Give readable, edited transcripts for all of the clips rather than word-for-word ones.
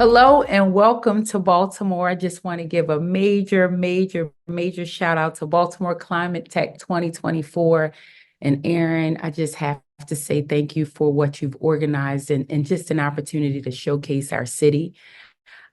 Hello and welcome to Baltimore. I just want to give a major shout out to Baltimore Climate Tech 2024. And Aaron, I just have to say thank you for what you've organized and just an opportunity to showcase our city.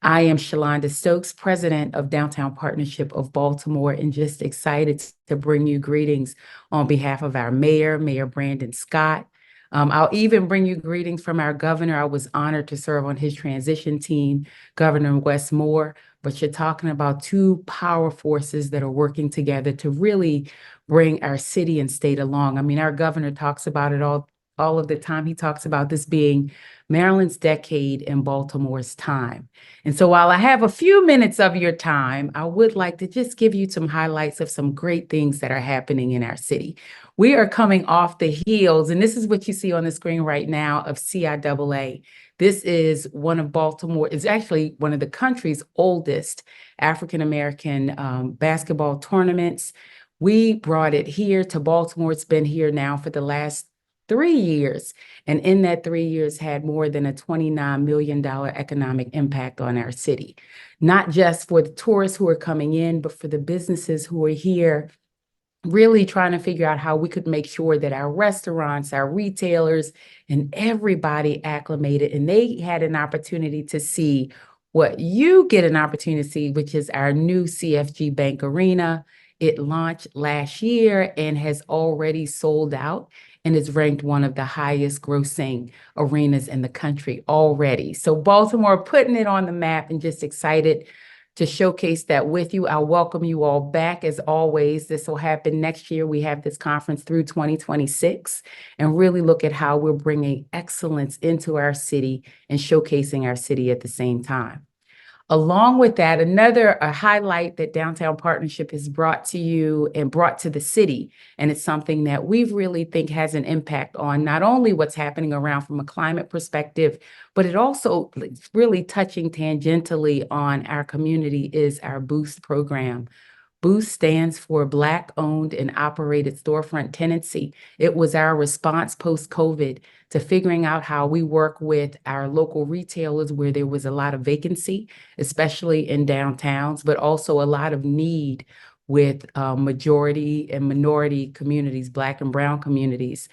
I am Shalonda Stokes, president of Downtown Partnership of Baltimore, and just excited to bring you greetings on behalf of our mayor, Mayor Brandon Scott. I'll even bring you greetings from our governor. I was honored to serve on his transition team, Governor Wes Moore. But you're talking about two power forces that are working together to really bring our city and state along. I mean, our governor talks about it all of the time. He talks about this being Maryland's decade and Baltimore's time. And so while I have a few minutes of your time, I would like to just give you some highlights of some great things that are happening in our city. We are coming off the heels, and this is what you see on the screen right now, of CIAA. This is one of Baltimore, it's actually one of the country's oldest African-American basketball tournaments. We brought it here to Baltimore. It's been here now for the last 3 years. And in that 3 years had more than a $29 million economic impact on our city, not just for the tourists who are coming in, but for the businesses who are here, really trying to figure out how we could make sure that our restaurants, our retailers, and everybody acclimated, and they had an opportunity to see what you get an opportunity to see, which is our new CFG Bank Arena. It launched last year and has already sold out and is ranked one of the highest grossing arenas in the country already. So Baltimore putting it on the map, and just excited to showcase that with you. I'll welcome you all back as always. This will happen next year. We have this conference through 2026 and really look at how we're bringing excellence into our city and showcasing our city at the same time. Along with that, another highlight that Downtown Partnership has brought to you and brought to the city, and it's something that we really think has an impact on not only what's happening around from a climate perspective, but it also is really touching tangentially on our community, is our Boost program. Boost stands for Black Owned and Operated Storefront Tenancy. It was our response post-COVID to figuring out how we work with our local retailers where there was a lot of vacancy, especially in downtowns, but also a lot of need with majority and minority communities, Black and Brown communities,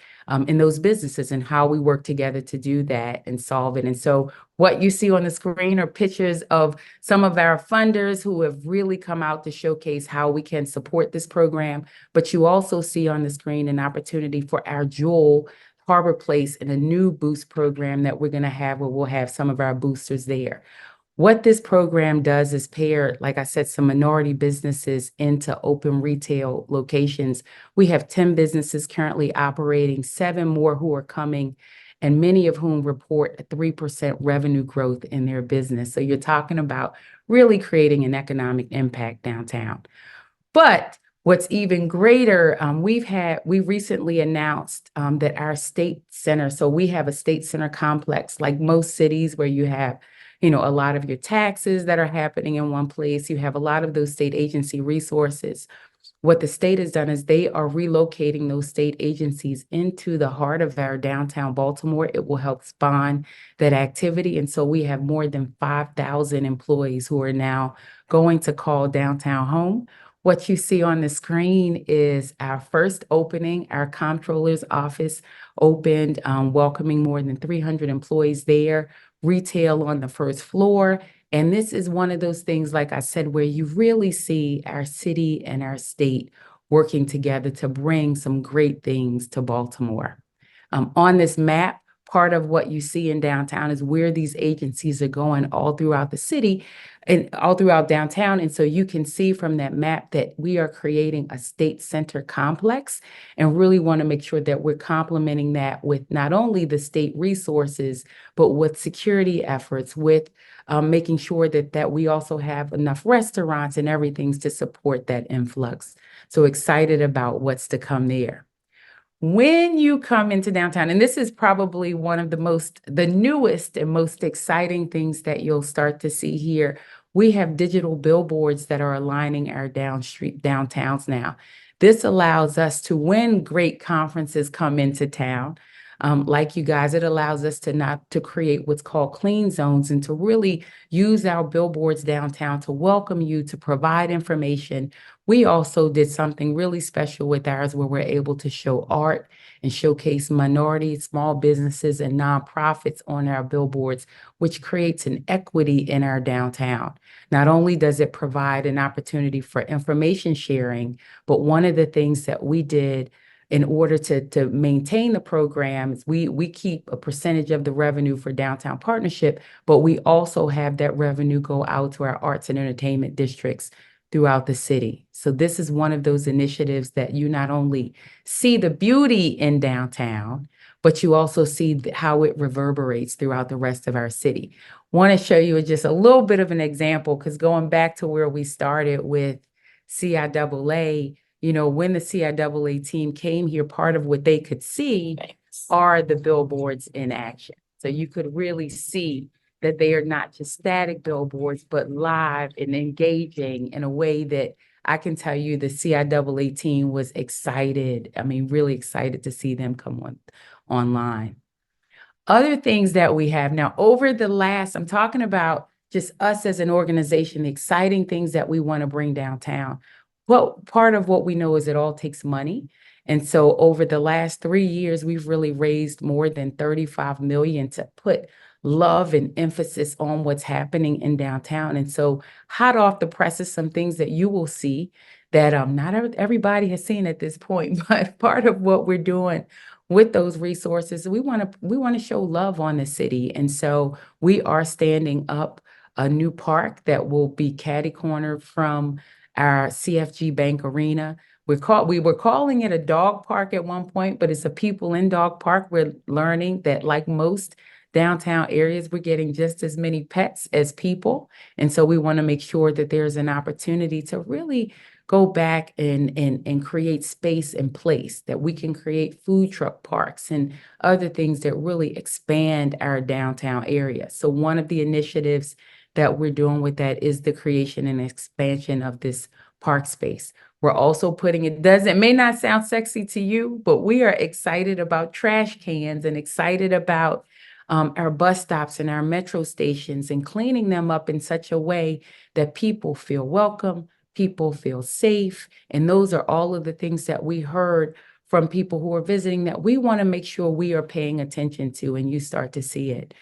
in those businesses, and how we work together to do that and solve it. And so what you see on the screen are pictures of some of our funders who have really come out to showcase how we can support this program. But you also see on the screen an opportunity for our Jewel Harbor Place and a new Boost program that we're going to have, where we'll have some of our boosters there. What this program does is pair, like I said, some minority businesses into open retail locations. We have 10 businesses currently operating, 7 more who are coming, and many of whom report a 3% revenue growth in their business. So you're talking about really creating an economic impact downtown. But what's even greater, we recently announced that our state center, so we have a state center complex, like most cities where you have a lot of your taxes that are happening in one place. You have a lot of those state agency resources. What the state has done is they are relocating those state agencies into the heart of our downtown Baltimore. It will help spawn that activity. And so we have more than 5,000 employees who are now going to call downtown home. What you see on the screen is our first opening. Our comptroller's office opened, welcoming more than 300 employees there, retail on the first floor. And this is one of those things, like I said, where you really see our city and our state working together to bring some great things to Baltimore. On this map, part of what you see in downtown is where these agencies are going all throughout the city and all throughout downtown. And so you can see from that map that we are creating a state center complex, and really want to make sure that we're complementing that with not only the state resources, but with security efforts, with making sure that we also have enough restaurants and everything to support that influx. So excited about what's to come there. When you come into downtown, and this is probably one of the newest and most exciting things that you'll start to see here, we have digital billboards that are aligning our downtowns now. This allows us to, when great conferences come into town, Like you guys, it allows us to create what's called clean zones and to really use our billboards downtown to welcome you, to provide information. We also did something really special with ours where we're able to show art and showcase minority, small businesses, and nonprofits on our billboards, which creates an equity in our downtown. Not only does it provide an opportunity for information sharing, but one of the things that we did in order to maintain the programs, we keep a percentage of the revenue for Downtown Partnership, but we also have that revenue go out to our arts and entertainment districts throughout the city. So this is one of those initiatives that you not only see the beauty in downtown, but you also see how it reverberates throughout the rest of our city. Want to show you just a little bit of an example, because going back to where we started with CIAA, when the CIAA team came here, part of what they could see are the billboards in action. So you could really see that they are not just static billboards, but live and engaging in a way that I can tell you the CIAA team was excited. I mean, really excited to see them come online. Other things that we have now over the last, I'm talking about just us as an organization, the exciting things that we want to bring downtown. Well, part of what we know is it all takes money. And so over the last 3 years, we've really raised more than 35 million to put love and emphasis on what's happening in downtown. And so hot off the presses, some things that you will see that not everybody has seen at this point, but part of what we're doing with those resources, we want to show love on the city. And so we are standing up a new park that will be catty-cornered from our CFG Bank Arena. We were calling it a dog park at one point, but it's a people in dog park. We're learning that, like most downtown areas, we're getting just as many pets as people. And so we want to make sure that there's an opportunity to really go back and create space and place, that we can create food truck parks and other things that really expand our downtown area. So one of the initiatives that we're doing with that is the creation and expansion of this park space. We're also it may not sound sexy to you, but we are excited about trash cans and excited about our bus stops and our metro stations and cleaning them up in such a way that people feel welcome, people feel safe. And those are all of the things that we heard from people who are visiting that we want to make sure we are paying attention to, and you start to see it.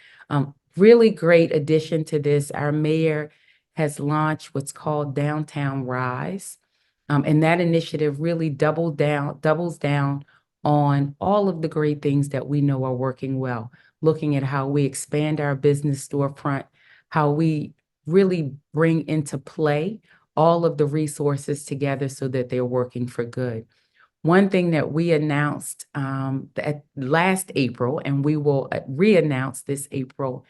Really great addition to this. Our mayor has launched what's called Downtown Rise. And that initiative really doubles down on all of the great things that we know are working well, looking at how we expand our business storefront, how we really bring into play all of the resources together so that they're working for good. One thing that we announced last April, and we will re-announce this April,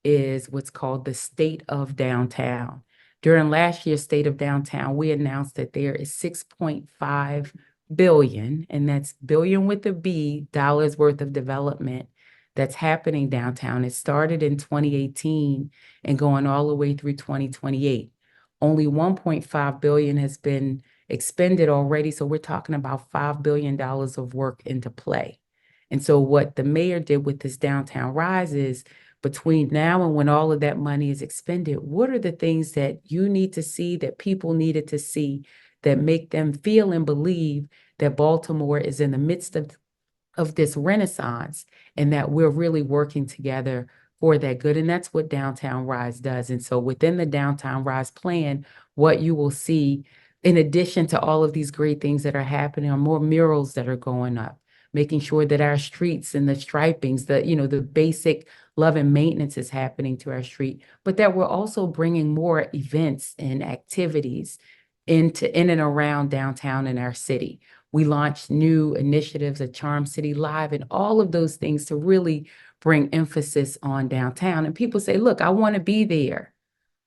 is what's called the State of Downtown. During last year's State of Downtown, we announced that there is 6.5 billion, and that's billion with a B, dollars worth of development that's happening downtown. It started in 2018 and going all the way through 2028. Only 1.5 billion has been expended already, so we're talking about $5 billion of work into play. And so what the mayor did with this Downtown Rise is, between now and when all of that money is expended, what are the things that you need to see, that people needed to see, that make them feel and believe that Baltimore is in the midst of this renaissance, and that we're really working together for that good. And that's what Downtown Rise does. And so within the Downtown Rise plan, what you will see, in addition to all of these great things that are happening, are more murals that are going up, making sure that our streets and the stripings, the basic love and maintenance is happening to our street, but that we're also bringing more events and activities in and around downtown in our city. We launched new initiatives, a Charm City Live, and all of those things to really bring emphasis on downtown. And people say, look, I want to be there.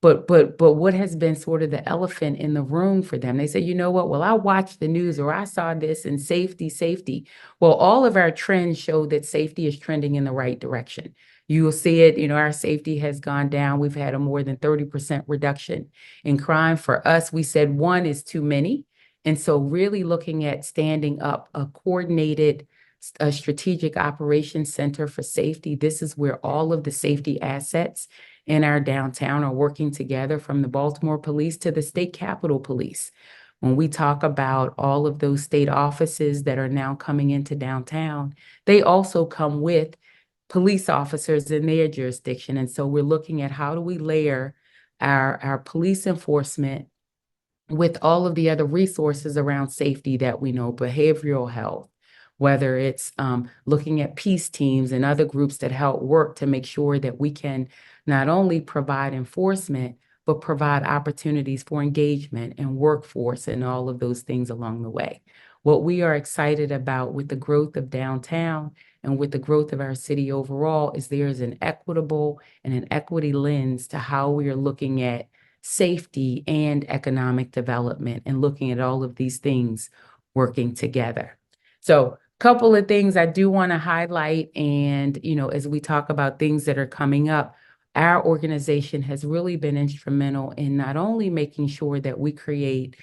But what has been sort of the elephant in the room for them? They say, you know what? Well, I watched the news, or I saw this, and safety. Well, all of our trends show that safety is trending in the right direction. You will see it, our safety has gone down. We've had a more than 30% reduction in crime. For us, we said one is too many. And so really looking at standing up a coordinated a strategic operations center for safety. This is where all of the safety assets in our downtown are working together, from the Baltimore Police to the State Capitol Police. When we talk about all of those state offices that are now coming into downtown, they also come with police officers in their jurisdiction. And so we're looking at how do we layer our police enforcement with all of the other resources around safety that we know, behavioral health, whether it's looking at peace teams and other groups that help work to make sure that we can not only provide enforcement, but provide opportunities for engagement and workforce and all of those things along the way. What we are excited about with the growth of downtown and with the growth of our city overall is there is an equitable and an equity lens to how we are looking at safety and economic development and looking at all of these things working together. So a couple of things I do want to highlight, and as we talk about things that are coming up, our organization has really been instrumental in not only making sure that we create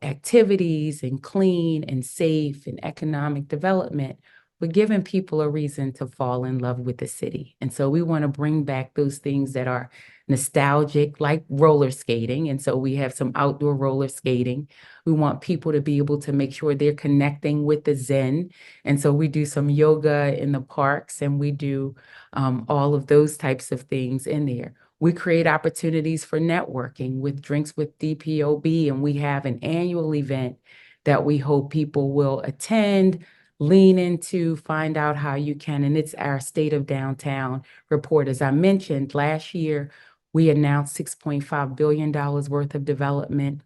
activities and clean and safe and economic development, but giving people a reason to fall in love with the city. And so we want to bring back those things that are nostalgic, like roller skating. And so we have some outdoor roller skating. We want people to be able to make sure they're connecting with the Zen. And so we do some yoga in the parks, and we do all of those types of things in there. We create opportunities for networking with Drinks with DPOB, and we have an annual event that we hope people will attend, lean into, find out how you can. And it's our State of Downtown report. As I mentioned, last year, we announced $6.5 billion worth of development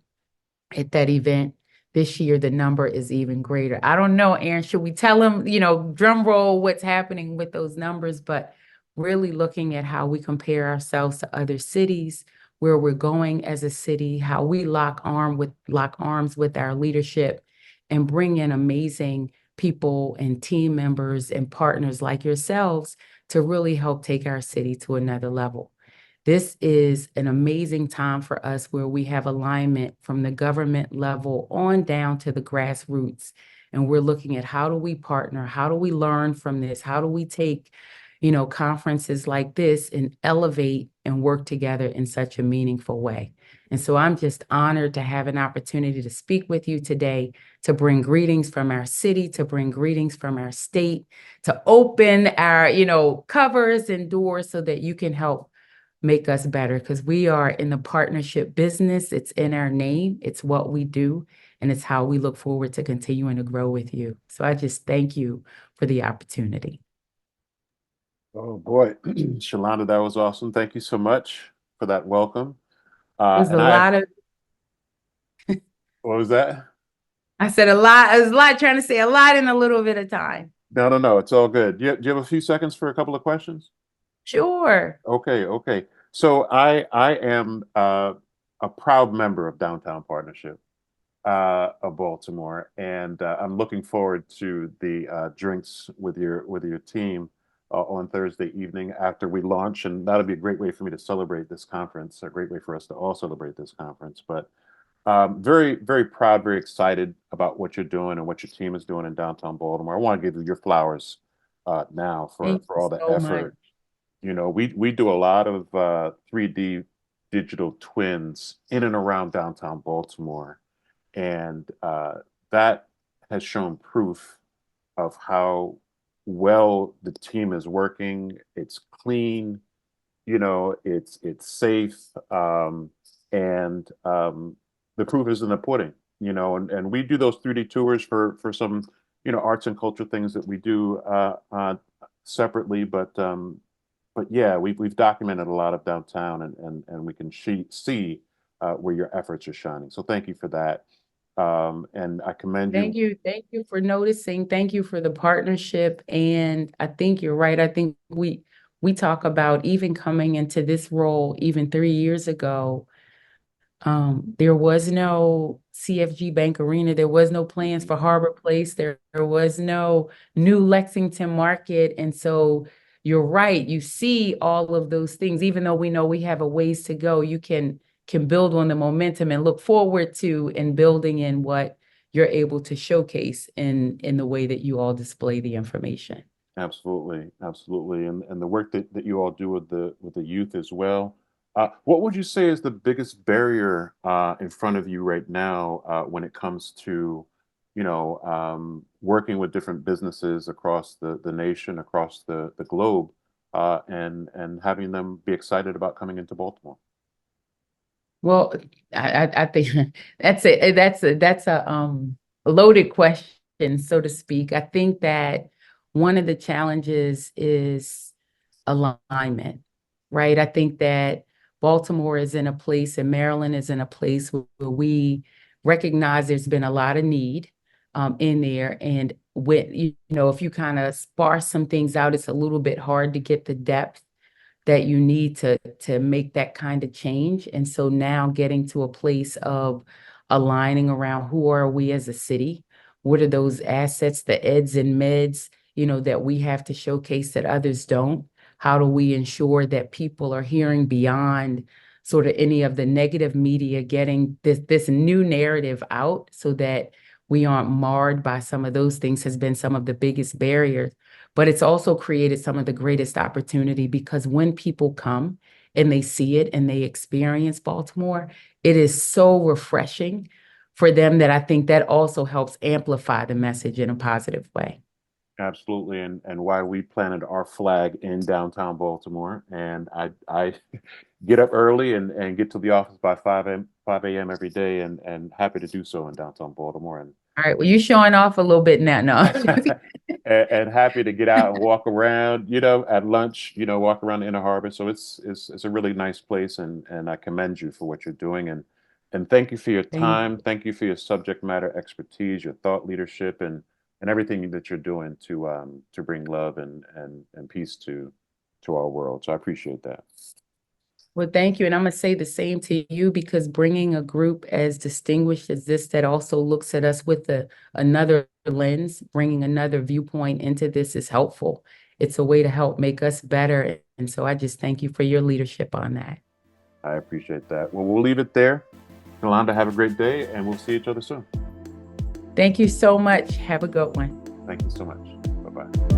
at that event. This year, the number is even greater. I don't know, Aaron, should we tell them, drum roll, what's happening with those numbers, but really looking at how we compare ourselves to other cities, where we're going as a city, how we lock arms with our leadership and bring in amazing people and team members and partners like yourselves to really help take our city to another level. This is an amazing time for us where we have alignment from the government level on down to the grassroots. And we're looking at how do we partner? How do we learn from this? How do we take, conferences like this and elevate and work together in such a meaningful way? And so I'm just honored to have an opportunity to speak with you today, to bring greetings from our city, to bring greetings from our state, to open our, covers and doors so that you can help make us better, because we are in the partnership business. It's in our name. It's what we do. And it's how we look forward to continuing to grow with you. So I just thank you for the opportunity. Oh boy, Shalonda, that was awesome. Thank you so much for that welcome. There's a lot of, What was that? I said a lot. I was trying to say a lot in a little bit of time. No, it's all good. Do you have a few seconds for a couple of questions? Sure. Okay. So I am a proud member of Downtown Partnership of Baltimore, and I'm looking forward to the drinks with your team on Thursday evening after we launch, and that'll be a great way for me to celebrate this conference, a great way for us to all celebrate this conference. But very, very proud, very excited about what you're doing and what your team is doing in downtown Baltimore. I want to give you your flowers now for Thank you all the so effort. much. We do a lot of 3D digital twins in and around downtown Baltimore, and that has shown proof of how well the team is working. It's clean, it's safe, and the proof is in the pudding. And we do those 3D tours for some arts and culture things that we do separately, but yeah, we've documented a lot of downtown, and we can see where your efforts are shining. So thank you for that. And I commend you. Thank you for noticing. Thank you for the partnership. And I think you're right. I think we talk about even coming into this role even 3 years ago. There was no CFG Bank Arena. There was no plans for Harbor Place. There was no new Lexington Market. And so you're right. You see all of those things, even though we know we have a ways to go, you can build on the momentum and look forward to and building in what you're able to showcase in the way that you all display the information. Absolutely, absolutely. And the work that you all do with the youth as well. What would you say is the biggest barrier in front of you right now when it comes to, working with different businesses across the nation, across the globe, and having them be excited about coming into Baltimore? Well, I think that's a loaded question, so to speak. I think that one of the challenges is alignment, right? I think that Baltimore is in a place and Maryland is in a place where we recognize there's been a lot of need in there. And when, if you kind of sparse some things out, it's a little bit hard to get the depth that you need to make that kind of change. And so now getting to a place of aligning around who are we as a city? What are those assets, the eds and meds, that we have to showcase that others don't? How do we ensure that people are hearing beyond sort of any of the negative media, getting this new narrative out so that we aren't marred by some of those things has been some of the biggest barriers. But it's also created some of the greatest opportunity because when people come and they see it and they experience Baltimore, it is so refreshing for them that I think that also helps amplify the message in a positive way. Absolutely, and why we planted our flag in downtown Baltimore, and I get up early and get to the office by 5 a.m. every day, and happy to do so in downtown Baltimore, and All right, well, you're showing off a little bit now. No. and happy to get out and walk around, at lunch, walk around the Inner Harbor. So it's a really nice place, and I commend you for what you're doing, and thank you for your Thank time, thank you for your subject matter expertise, your thought leadership, and everything that you're doing to bring love and peace to our world. So I appreciate that. Well, thank you. And I'm going to say the same to you because bringing a group as distinguished as this that also looks at us with another lens, bringing another viewpoint into this is helpful. It's a way to help make us better. And so I just thank you for your leadership on that. I appreciate that. Well, we'll leave it there. Yolanda, have a great day, and we'll see each other soon. Thank you so much. Have a good one. Thank you so much. Bye-bye.